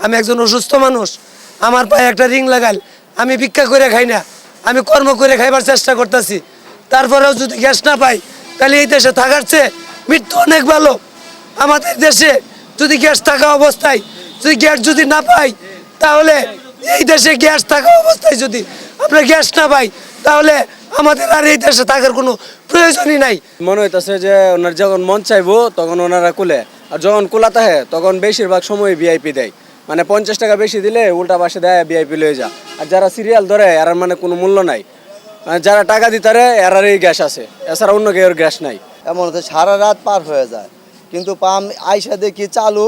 আমি একজন অসুস্থ মানুষ, আমার পায়ে একটা রিং লাগাল, আমি ভিক্ষা করে খাই না, আমি কর্ম করে খাইবার চেষ্টা করতেছি। তারপরেও যদি গ্যাস না পাই তাহলে এই দেশে থাকার চেয়ে মৃত্যু অনেক ভালো। আমাদের দেশে যদি গ্যাস থাকা অবস্থায় যদি গ্যাস যদি না পাই, তাহলে এই দেশে গ্যাস থাকা অবস্থায় যদি আমরা গ্যাস না পাই, তাহলে আমাদের আর এই দেশে থাকার কোনো প্রয়োজনই নাই। মনে হইতেছে যে ওনার যখন মন চাইবো তখন ওনারা কুলে, আর যখন কুলা থাকে তখন বেশিরভাগ সময় ভিআইপি দেয়। মানে 50 টাকা বেশি দিলে উল্টা পাশে দেয় ভিআইপি লয়ে যা। আর যারা সিরিয়াল ধরে এর মানে কোনো মূল্য নাই, মানে যারা টাকা দিতারে এরারই গ্যাস আছে, এছাড়া অন্য কেউ গ্যাস নাই। এমন হচ্ছে সারা রাত পার হয়ে যায়, কিন্তু পাম্প আইসা দেখি চালু,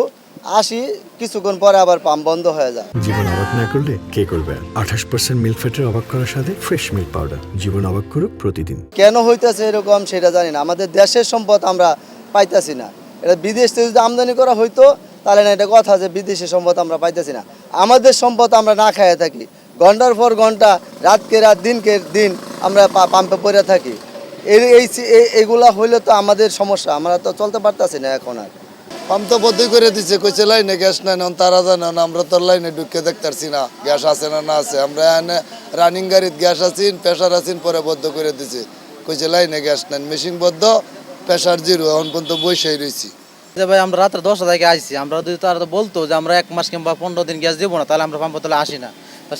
আসি কিছুক্ষণ পরে আবার পাম্প বন্ধ হয়ে যায়। জীবন অবাক না করলে কে করবে? 28% মিল্ক ফ্যাটের অবাক করার সাথে ফ্রেশ মিল্ক পাউডার। জীবন অবাক করুক প্রতিদিন। কেন হইতেছে এরকম সেটা জানি না। আমাদের দেশের সম্পদ আমরা পাইতেছি না। এটা বিদেশ থেকে যদি আমদানি করা হইতো তাহলে না এটা কথা, যে বিদেশি সম্পদ আমরা পাইতেছি না। আমাদের সম্পদ আমরা না খাইয়ে থাকি, ঘন্টার পর ঘন্টা, রাতকে রাত, দিনকে দিন আমরা পাম্পে পড়ে থাকি। এইগুলা হইলে তো আমাদের সমস্যা, আমরা তো চলতে পারতেছি না এখন আর। পাম্প তো বদ্ধই করে দিচ্ছে, কইছে লাইনে গ্যাস নাই, তারা জানে না, আমরা তো লাইনে ঢুকে দেখতে পারছি না গ্যাস আছে না না আছে। আমরা এনে রানিং গাড়িতে গ্যাস আছেন, প্রেশার আছেন, পরে বদ্ধ করে দিছে, কইছে লাইনে গ্যাস নাই, মেশিন বদ্ধ, প্রেশার জিরো, এখন পর্যন্ত বসেই রয়েছি। যে ভাই আমরা রাত্রে 10টা থেকে আইছি, আমরা যদি তারা বলতো যে আমরা 1 মাস কিংবা 15 দিন গ্যাস দেবো না, তাহলে আমরা পাম্প তলে আসি না।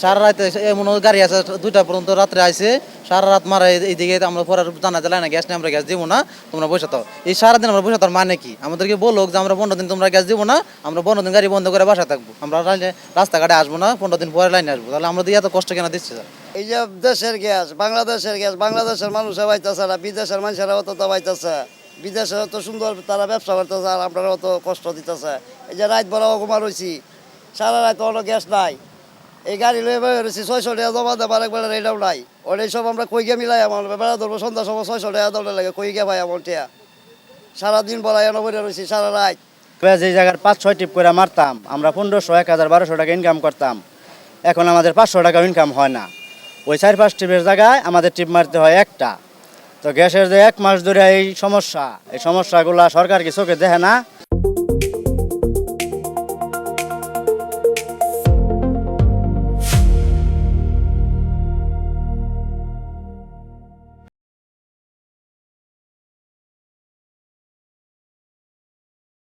সারা রাতে এমন গাড়ি আছে 2টা পর্যন্ত রাত্রে আইসে, সারা রাত মারা এইদিকে আমরা পরে জানা যায় না গ্যাস নেই, আমরা গ্যাস দেবো না, তোমরা বসে থাও। এই সারাদিন আমরা বসে থাকার মানে কি? আমাদেরকে বলো যে আমরা 15 দিন তোমরা গ্যাস দেবো না, আমরা 15 দিন গাড়ি বন্ধ করে বাসা থাকবো, আমরা রাস্তাঘাটে আসবো না, 15 দিন পরে লাইনে আসবো। তাহলে আমরা এত কষ্ট কেন দিচ্ছি স্যার? এই যে দেশের গ্যাস, বাংলাদেশের গ্যাস, বাংলাদেশের মানুষরা পাইতেছে না, বিদেশের মানুষেরা অত তো পাইতেছে। বিদেশে অত সুন্দর তারা ব্যবসা করতেছে, আর আপনারা অত কষ্ট দিতেছে। এই যে রাত বড় ঘুমা রয়েছি, সারা রাত অন্য গ্যাস নাই, এই গাড়ি লয়ে বেরোছি, 600 টাকা জমা দেবার একবার এটাও নাই। ওটাই সব আমরা কই গিয়ে মিলাই, আমার বেড়া ধরবো সন্ধ্যার সময় 600 টাকা দৌড়ে লাগে, কই গিয়ে ভাই আমার টিয়া সারাদিন বলাই এনে বেরিয়ে রয়েছি সারা রাত। যে জায়গার 5-6 টিপ করে মারতাম আমরা 1500, 1000, 1200 টাকা ইনকাম করতাম, এখন আমাদের 500 টাকা ইনকাম হয় না। ওই 4-5 টিপের জায়গায় আমাদের টিপ মারতে হয় একটা। তো গ্যাসের যে 1 মাস ধরে এই সমস্যাগুলা সরকার কি চোখে দেখে না?